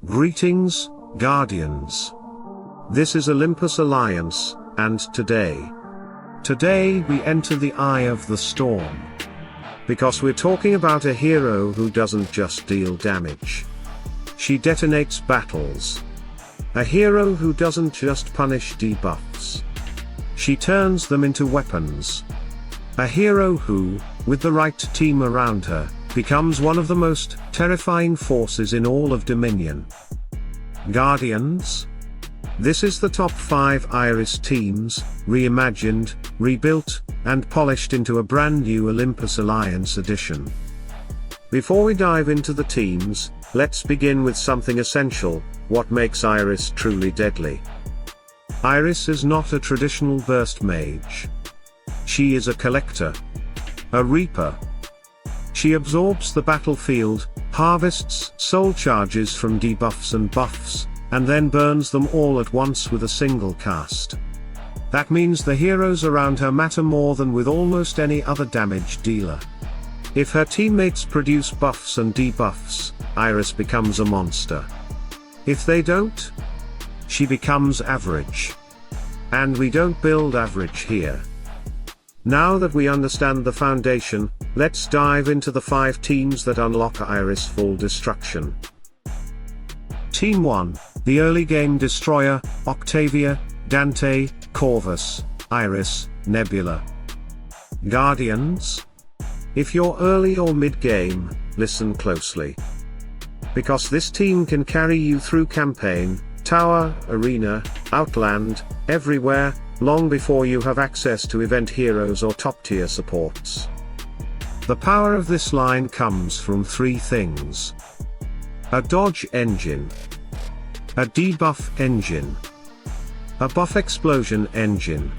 Greetings, Guardians. This is Olympus Alliance, and today we enter the eye of the storm. Because we're talking about a hero who doesn't just deal damage. She detonates battles. A hero who doesn't just punish debuffs. She turns them into weapons. A hero who, with the right team around her, becomes one of the most terrifying forces in all of Dominion. Guardians? This is the top 5 Iris teams, reimagined, rebuilt, and polished into a brand new Olympus Alliance edition. Before we dive into the teams, let's begin with something essential: what makes Iris truly deadly. Iris is not a traditional burst mage. She is a collector. A reaper. She absorbs the battlefield, harvests soul charges from debuffs and buffs, and then burns them all at once with a single cast. That means the heroes around her matter more than with almost any other damage dealer. If her teammates produce buffs and debuffs, Iris becomes a monster. If they don't, she becomes average. And we don't build average here. Now that we understand the foundation, let's dive into the 5 teams that unlock Iris' full destruction. Team 1, the early game destroyer: Octavia, Dante, Corvus, Iris, Nebula. Guardians? If you're early or mid-game, listen closely. Because this team can carry you through campaign, tower, arena, outland, everywhere, long before you have access to event heroes or top-tier supports. The power of this line comes from 3 things. A dodge engine. A debuff engine. A buff explosion engine.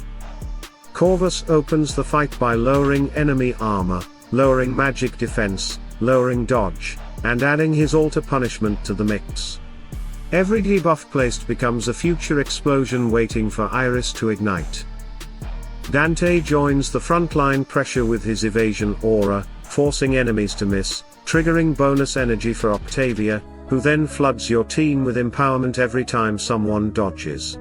Corvus opens the fight by lowering enemy armor, lowering magic defense, lowering dodge, and adding his alter punishment to the mix. Every debuff placed becomes a future explosion waiting for Iris to ignite. Dante joins the frontline pressure with his evasion aura, forcing enemies to miss, triggering bonus energy for Octavia, who then floods your team with empowerment every time someone dodges.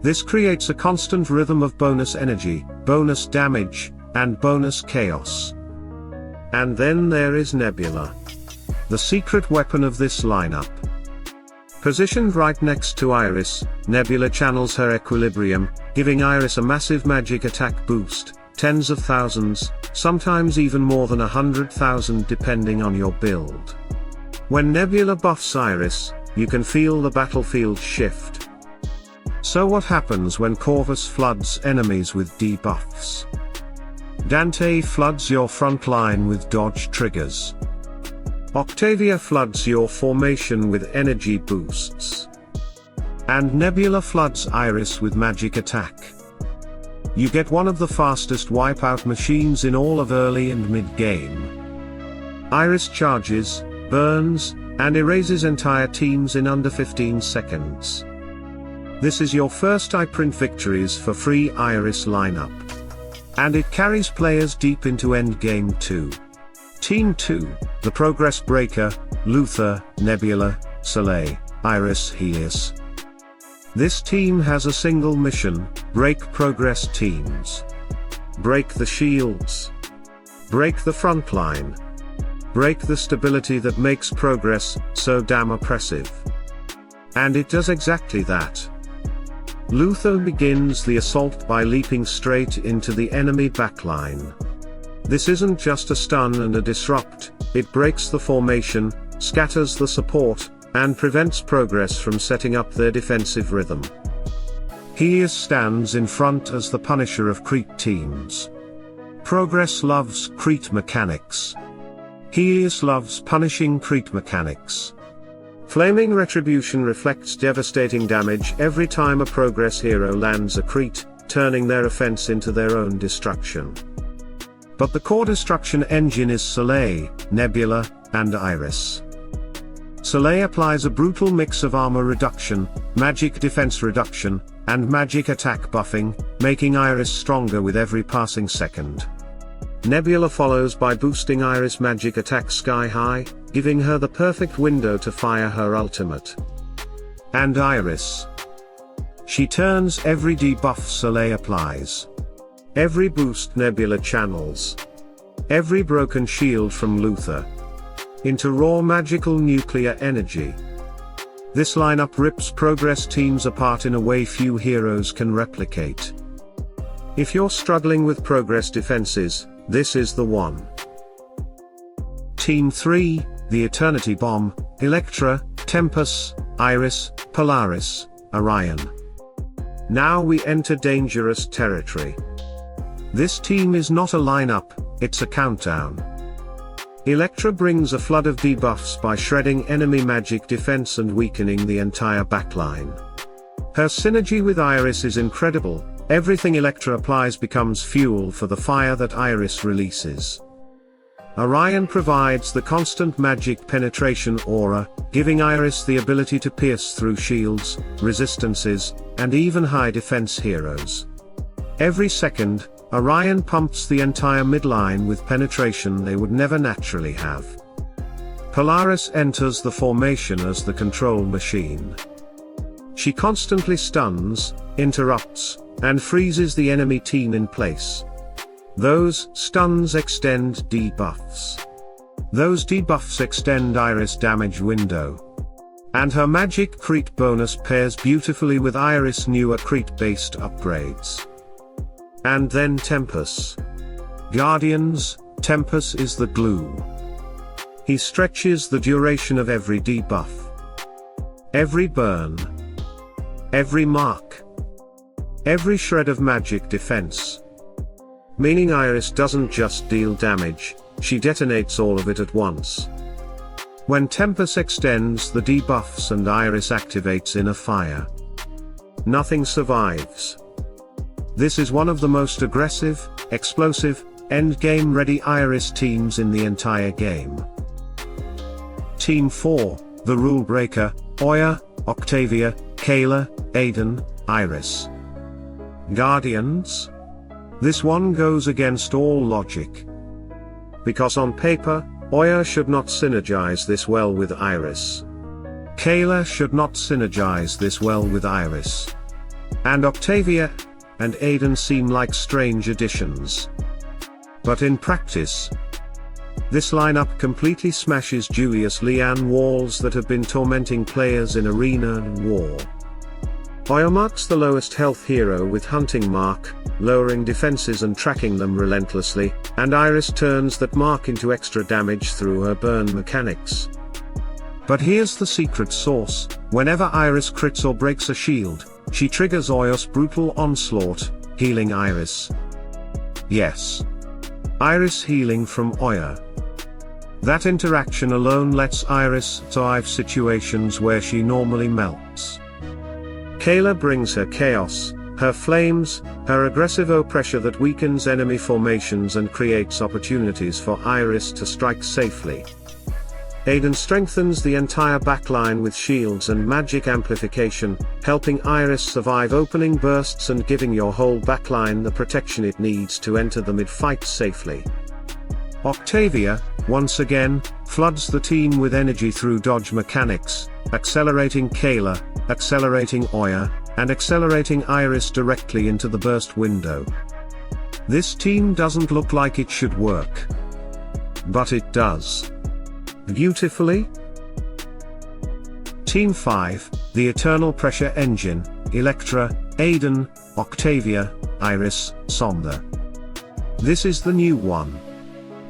This creates a constant rhythm of bonus energy, bonus damage, and bonus chaos. And then there is Nebula. The secret weapon of this lineup. Positioned right next to Iris, Nebula channels her equilibrium, giving Iris a massive magic attack boost, tens of thousands, sometimes even more than 100,000 depending on your build. When Nebula buffs Iris, you can feel the battlefield shift. So what happens when Corvus floods enemies with debuffs? Dante floods your front line with dodge triggers. Octavia floods your formation with energy boosts. And Nebula floods Iris with magic attack. You get one of the fastest wipeout machines in all of early and mid-game. Iris charges, burns, and erases entire teams in under 15 seconds. This is your first iPrint victories for free Iris lineup. And it carries players deep into endgame too. Team 2, the Progress Breaker: Luther, Nebula, Soleil, Iris, Helios. This team has a single mission: break progress teams. Break the shields. Break the front line. Break the stability that makes progress so damn oppressive. And it does exactly that. Luther begins the assault by leaping straight into the enemy backline. This isn't just a stun and a disrupt, it breaks the formation, scatters the support, and prevents progress from setting up their defensive rhythm. Helios stands in front as the punisher of creep teams. Progress loves creep mechanics. Helios loves punishing creep mechanics. Flaming Retribution reflects devastating damage every time a progress hero lands a crit, turning their offense into their own destruction. But the core destruction engine is Soleil, Nebula, and Iris. Soleil applies a brutal mix of armor reduction, magic defense reduction, and magic attack buffing, making Iris stronger with every passing second. Nebula follows by boosting Iris' magic attack sky high, giving her the perfect window to fire her ultimate. And Iris. She turns every debuff Soleil applies, every boost Nebula channels, every broken shield from Luther, into raw magical nuclear energy. This lineup rips progress teams apart in a way few heroes can replicate. If you're struggling with progress defenses, this is the one. Team 3, the Eternity Bomb, Electra, Tempus, Iris, Polaris, Orion. Now we enter dangerous territory. This team is not a lineup, it's a countdown. Electra brings a flood of debuffs by shredding enemy magic defense and weakening the entire backline. Her synergy with Iris is incredible. Everything Electra applies becomes fuel for the fire that Iris releases. Orion provides the constant magic penetration aura, giving Iris the ability to pierce through shields, resistances, and even high defense heroes. Every second, Orion pumps the entire midline with penetration they would never naturally have. Polaris enters the formation as the control machine. She constantly stuns, interrupts, and freezes the enemy team in place. Those stuns extend debuffs. Those debuffs extend Iris' damage window. And her magic crit bonus pairs beautifully with Iris' newer crit-based upgrades. And then Tempus. Guardians, Tempus is the glue. He stretches the duration of every debuff, every burn, every mark, every shred of magic defense. Meaning Iris doesn't just deal damage, she detonates all of it at once. When Tempus extends the debuffs and Iris activates inner fire, nothing survives. This is one of the most aggressive, explosive, endgame ready Iris teams in the entire game. Team 4, the Rule Breaker, Oya, Octavia, Kayla, Aiden, Iris. Guardians? This one goes against all logic. Because on paper, Oya should not synergize this well with Iris. Kayla should not synergize this well with Iris. And Octavia and Aiden seem like strange additions. But in practice, this lineup completely smashes Julius Lian walls that have been tormenting players in Arena and War. Oya marks the lowest health hero with Hunting Mark, lowering defenses and tracking them relentlessly, and Iris turns that mark into extra damage through her burn mechanics. But here's the secret sauce: whenever Iris crits or breaks a shield, she triggers Oya's brutal onslaught, healing Iris. Yes. Iris healing from Oya. That interaction alone lets Iris survive situations where she normally melts. Kayla brings her chaos, her flames, her aggressive pressure that weakens enemy formations and creates opportunities for Iris to strike safely. Aiden strengthens the entire backline with shields and magic amplification, helping Iris survive opening bursts and giving your whole backline the protection it needs to enter the mid-fight safely. Octavia, once again, floods the team with energy through dodge mechanics, accelerating Kayla, accelerating Oya, and accelerating Iris directly into the burst window. This team doesn't look like it should work. But it does. Beautifully? Team 5, the Eternal Pressure Engine, Electra, Aiden, Octavia, Iris, Somna. This is the new one.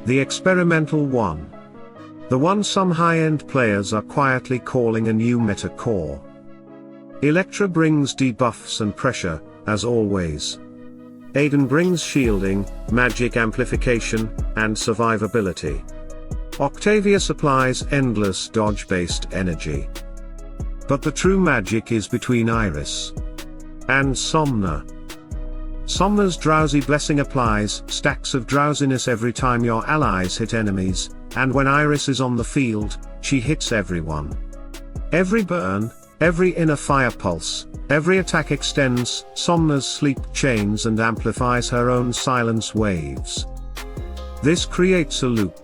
The experimental one. The one some high-end players are quietly calling a new meta core. Electra brings debuffs and pressure, as always. Aiden brings shielding, magic amplification, and survivability. Octavia supplies endless dodge-based energy. But the true magic is between Iris and Somna. Somna's drowsy blessing applies stacks of drowsiness every time your allies hit enemies, and when Iris is on the field, she hits everyone. Every burn, every inner fire pulse, every attack extends Somna's sleep chains and amplifies her own silence waves. This creates a loop.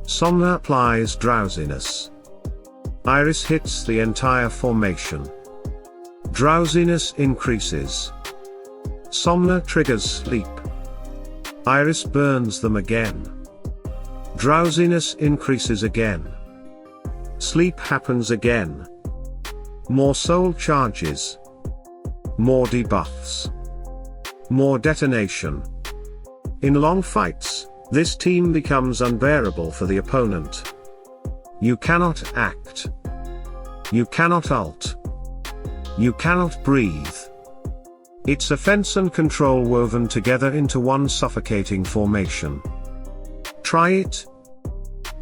Somna applies drowsiness. Iris hits the entire formation. Drowsiness increases. Somna triggers sleep. Iris burns them again. Drowsiness increases again. Sleep happens again. More soul charges. More debuffs. More detonation. In long fights, this team becomes unbearable for the opponent. You cannot act. You cannot ult. You cannot breathe. It's offense and control woven together into one suffocating formation. Try it.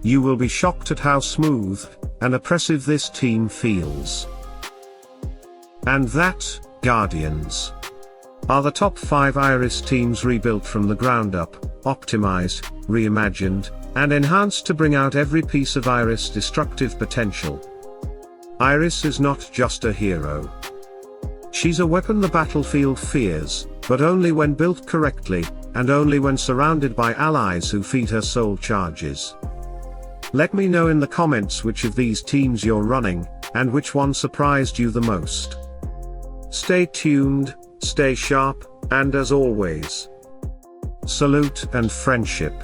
You will be shocked at how smooth and oppressive this team feels. And that, Guardians, are the top 5 Iris teams rebuilt from the ground up, optimized, reimagined, and enhanced to bring out every piece of Iris' destructive potential. Iris is not just a hero. She's a weapon the battlefield fears, but only when built correctly, and only when surrounded by allies who feed her soul charges. Let me know in the comments which of these teams you're running, and which one surprised you the most. Stay tuned, stay sharp, and as always, salute and friendship.